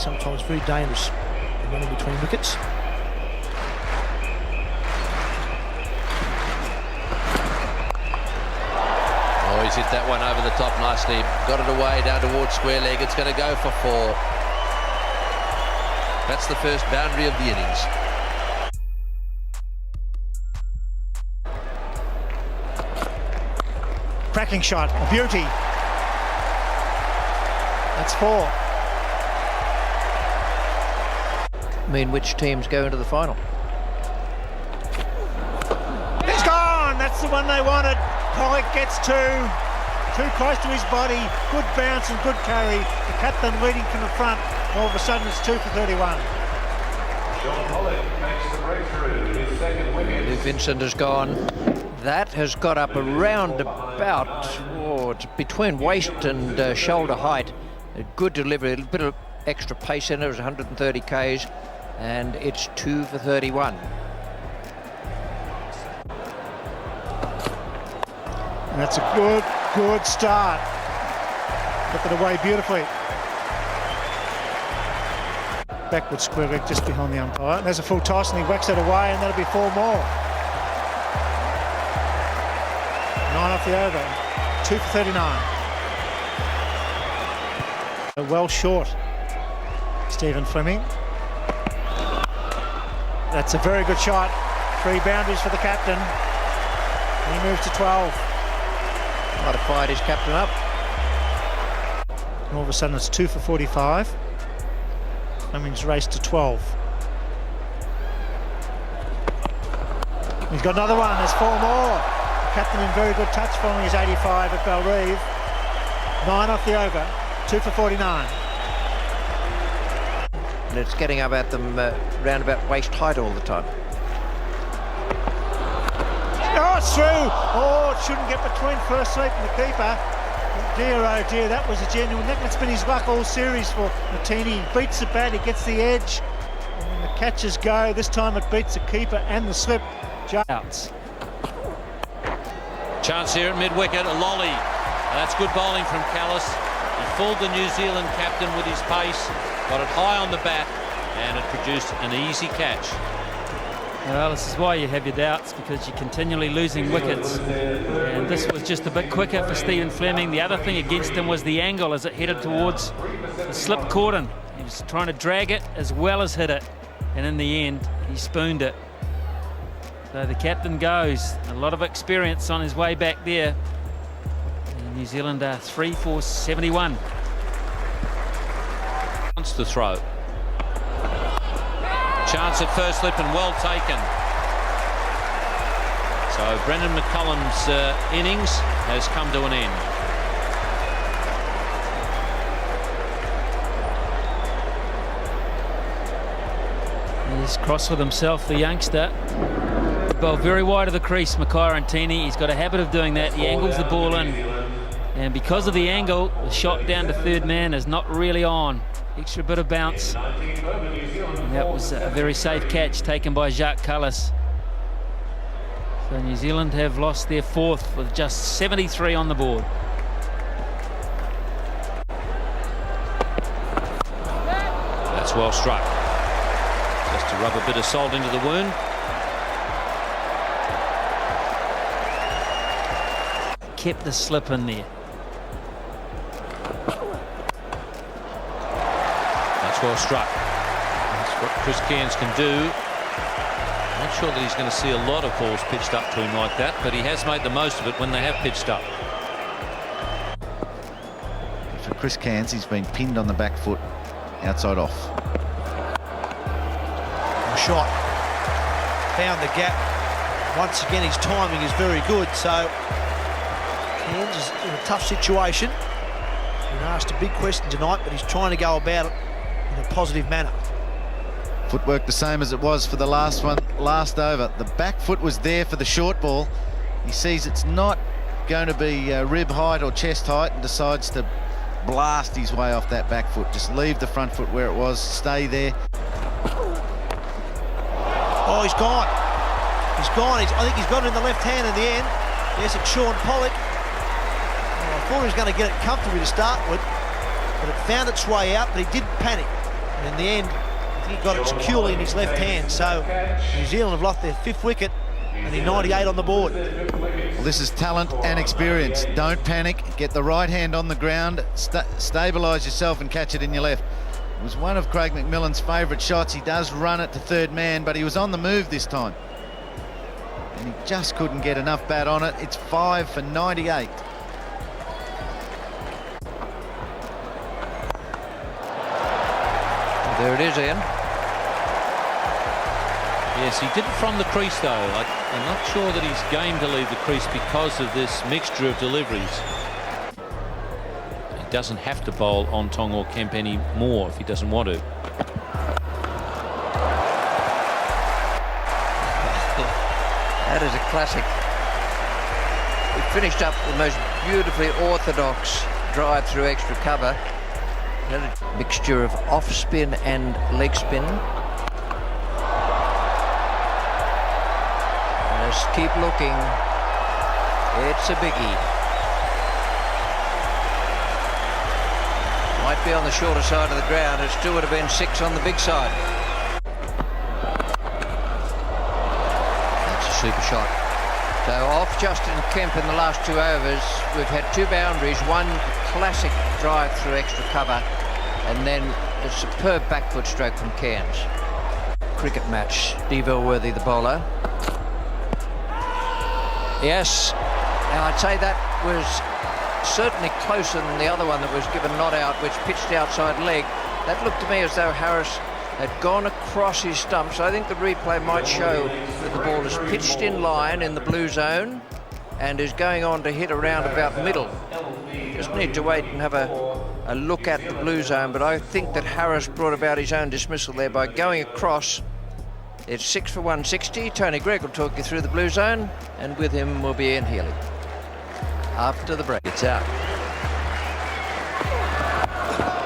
sometimes very dangerous running between wickets. Oh, he's hit that one over the top nicely. Got it away down towards square leg. It's going to go for 4. That's the first boundary of the innings. Cracking shot, a beauty. That's 4. Mean which teams go into the final? It's gone! That's the one they wanted. Pollock gets 2. Too close to his body. Good bounce and good carry. The captain leading from the front. All of a sudden it's 2 for 31. Sean Pollock makes the breakthrough. His second wicket. Vincent has gone. That has got up around about it's between waist and shoulder height. A good delivery, a bit of extra pace in it. It was 130 k's, and it's 2 for 31. And that's a good start. Took it away beautifully. Backward square leg just behind the umpire. And there's a full toss, and he whacks it away, and that'll be 4 more. 9 off the over. 2 for 39. Well short, Stephen Fleming. That's a very good shot. 3 boundaries for the captain. He moves to 12. Might have fired his captain up. And all of a sudden it's 2 for 45. Fleming's raced to 12. He's got another one. There's 4 more. The captain in very good touch following his 85 at Belrive. 9 off the over. 2 for 49. And it's getting up at them round about waist height all the time. Oh, it's through! Oh, it shouldn't get between first sweep and the keeper. Dear, oh dear, that was a genuine. That's been his luck all series for Martini. He beats the bat, he gets the edge. And when the catches go, this time it beats the keeper and the slip. Outs. Chance here at mid-wicket, a lolly. That's good bowling from Callis. He fooled the New Zealand captain with his pace, got it high on the bat, and it produced an easy catch. Well, this is why you have your doubts, because you're continually losing wickets. And this was just a bit quicker for Stephen Fleming. The other thing against him was the angle as it headed towards the slip cordon. He was trying to drag it as well as hit it. And in the end, he spooned it. So the captain goes. A lot of experience on his way back there. And New Zealand are 3 for 71. Wants to throw. Chance at first slip and well taken. So Brendan McCullum's innings has come to an end. He's cross with himself, the youngster. Bowled very wide of the crease, Makai-Rantini. He's got a habit of doing that. He angles the ball in. And because of the angle, the shot down to third man is not really on. Extra bit of bounce. And that was a very safe catch taken by Jacques Callis. So New Zealand have lost their 4th with just 73 on the board. That's well struck. Just to rub a bit of salt into the wound. Kept the slip in there. That's well struck. That's what Chris Cairns can do. Not sure that he's going to see a lot of balls pitched up to him like that, but he has made the most of it when they have pitched up. For Chris Cairns, he's been pinned on the back foot, outside off. Shot. Found the gap. Once again, his timing is very good, so Cairns is in a tough situation. He's been asked a big question tonight, but he's trying to go about it in a positive manner. Footwork the same as it was for the last one, last over. The back foot was there for the short ball. He sees it's not going to be rib height or chest height and decides to blast his way off that back foot. Just leave the front foot where it was, stay there. Oh, he's gone. He's gone. I think he's got it in the left hand in the end. Yes, it's Sean Pollock. Oh, I thought he was going to get it comfortably to start with, but it found its way out, but he didn't panic. And in the end, I think he got it securely in his left hand. So New Zealand have lost their 5th wicket, and they're 98 on the board. Well, this is talent and experience. Don't panic. Get the right hand on the ground, stabilise yourself and catch it in your left. It was one of Craig McMillan's favourite shots. He does run it to third man, but he was on the move this time. And he just couldn't get enough bat on it. It's 5 for 98. There it is, Ian. Yes, he did it from the crease, though. I'm not sure that he's game to leave the crease because of this mixture of deliveries. He doesn't have to bowl on Tong or Kemp anymore if he doesn't want to. That is a classic. We finished up the most beautifully orthodox drive through extra cover. A mixture of off spin and leg spin. Just keep looking. It's a biggie. Might be on the shorter side of the ground. It still would have been 6 on the big side. That's a super shot. So off Justin Kemp in the last 2 overs. We've had 2 boundaries, one classic drive through extra cover, and then a superb back foot stroke from Cairns. Cricket match. Steve Elworthy, the bowler. Yes, now I'd say that was certainly closer than the other one that was given not out, which pitched outside leg. That looked to me as though Harris had gone across his stump, so I think the replay might show that the ball is pitched in line in the blue zone and is going on to hit around about middle. Just need to wait and have a look at the blue zone, but I think that Harris brought about his own dismissal there by going across. It's 6 for 160. Tony Gregg will talk you through the blue zone, and with him will be Ian Healy. After the break, it's out.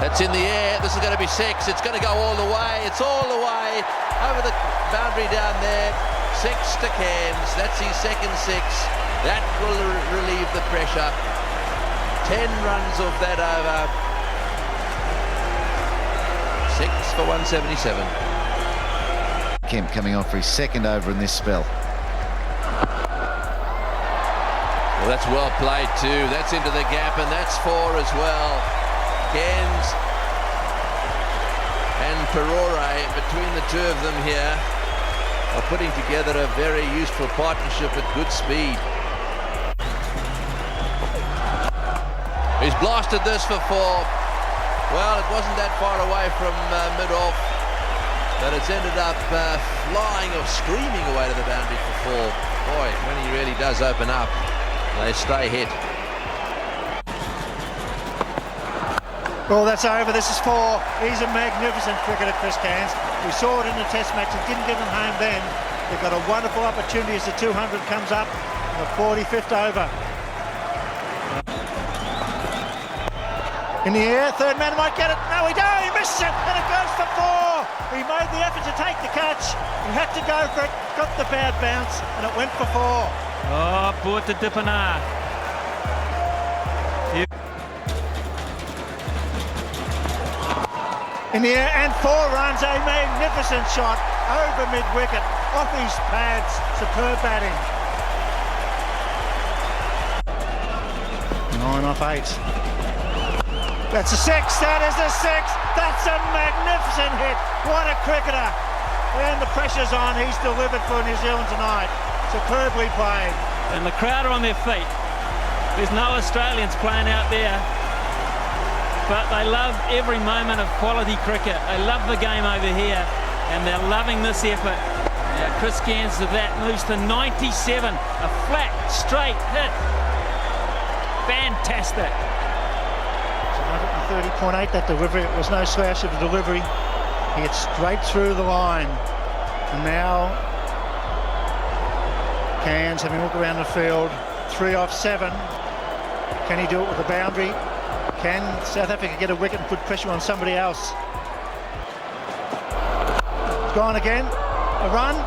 That's in the air. This is going to be 6. It's going to go all the way. It's all the way over the boundary down there. 6 to Cairns. That's his second 6. That will relieve the pressure. 10 runs off that over. 6 for 177. Kemp coming on for his second over in this spell. Well, that's well played too. That's into the gap, and that's 4 as well. Cairns and Perore, between the 2 of them here, are putting together a very useful partnership at good speed. He's blasted this for 4. Well, it wasn't that far away from mid-off, but it's ended up flying or screaming away to the boundary for 4. Boy, when he really does open up, they stay hit. Well, that's over. This is 4. He's a magnificent cricketer, Chris Cairns. We saw it in the Test match. He didn't get them home then. They've got a wonderful opportunity as the 200 comes up in the 45th over. In the air, third man might get it. No, he don't. He misses it, and it goes for 4. He made the effort to take the catch. He had to go for it. Got the bad bounce, and it went for 4. Oh, Puerto Dipana. In the air, and 4 runs. A magnificent shot over mid-wicket, off his pads. Superb batting. 9 off 8. That's a 6. That is a 6. That's a magnificent hit. What a cricketer. And the pressure's on. He's delivered for New Zealand tonight. Superbly played. And the crowd are on their feet. There's no Australians playing out there, but they love every moment of quality cricket. They love the game over here, and they're loving this effort. Now Chris Cairns of that moves to 97. A flat, straight hit. Fantastic. 130.8, that delivery. It was no slash of a delivery. He hit straight through the line. And now Cairns having a look around the field. 3 off 7. Can he do it with a boundary? Can South Africa get a wicket and put pressure on somebody else? Gone again. A run.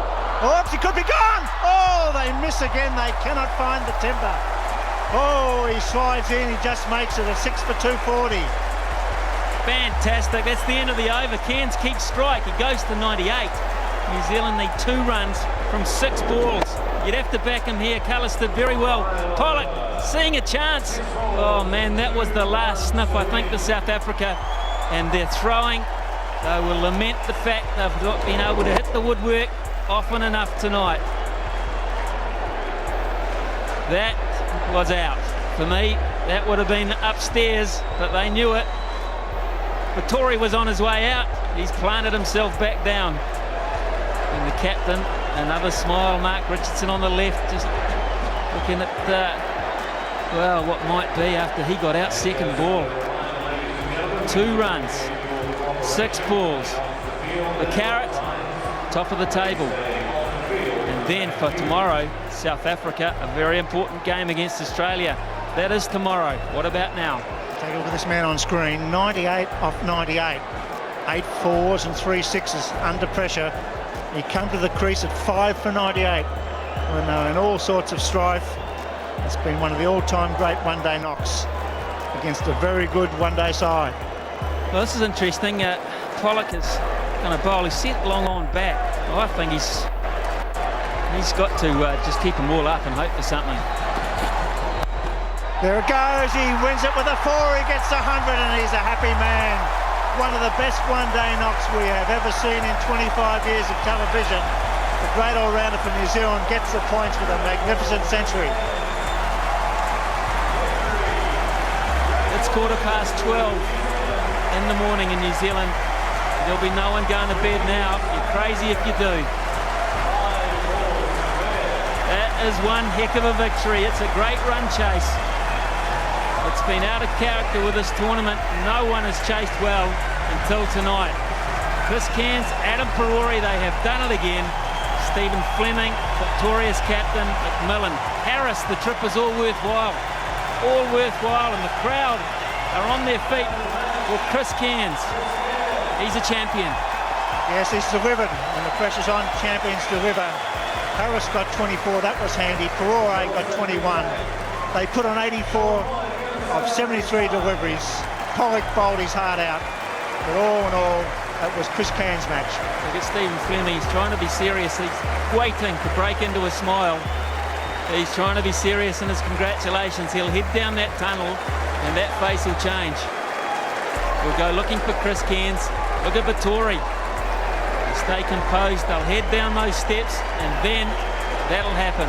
Oops, he could be gone. Oh, they miss again. They cannot find the timber. Oh, he slides in. He just makes it a 6 for 240. Fantastic. That's the end of the over. Cairns keeps strike. He goes to 98. New Zealand need 2 runs from 6 balls. You'd have to back him here. Cullis did very well. Pollock seeing a chance. Oh man, that was the last sniff, I think, for South Africa. And they're throwing. They will lament the fact they've not been able to hit the woodwork often enough tonight. That was out. For me, that would have been upstairs, but they knew it. Vittori was on his way out. He's planted himself back down. And the captain, another smile, Mark Richardson on the left, just looking at, well, what might be after he got out second ball. 2 runs, 6 balls. The carrot, top of the table. And then for tomorrow, South Africa, a very important game against Australia. That is tomorrow. What about now? Take a look at this man on screen. 98 off 98. 8 4s and 3 6s under pressure. He come to the crease at 5 for 98 when they were in all sorts of strife. It's been one of the all-time great one-day knocks against a very good one-day side. Well, this is interesting. Pollock is going to bowl. He's set long on bat. I think he's got to just keep them all up and hope for something. There it goes. He wins it with a 4. He gets 100 and he's a happy man. One of the best one-day knocks we have ever seen in 25 years of television. The great all-rounder for New Zealand gets the points with a magnificent century. It's 12:15 in the morning in New Zealand. There'll be no one going to bed now. You're crazy if you do. That is one heck of a victory. It's a great run chase. It's been out of character with this tournament. No one has chased well until tonight. Chris Cairns, Adam Perori, they have done it again. Stephen Fleming, victorious captain. McMillan, Harris, the trip is all worthwhile. All worthwhile, and the crowd are on their feet for Chris Cairns. He's a champion. Yes, he's delivered. When the pressure's on, champions deliver. Harris got 24, that was handy. Perori got 21. They put on 84 of 73 deliveries. Pollock bowled his heart out. But all in all, it was Chris Cairns' match. Look at Stephen Fleming. He's trying to be serious. He's waiting to break into a smile. He's trying to be serious in his congratulations. He'll head down that tunnel and that face will change. We'll go looking for Chris Cairns. Look at Vittori. Stay composed. They'll head down those steps and then that'll happen.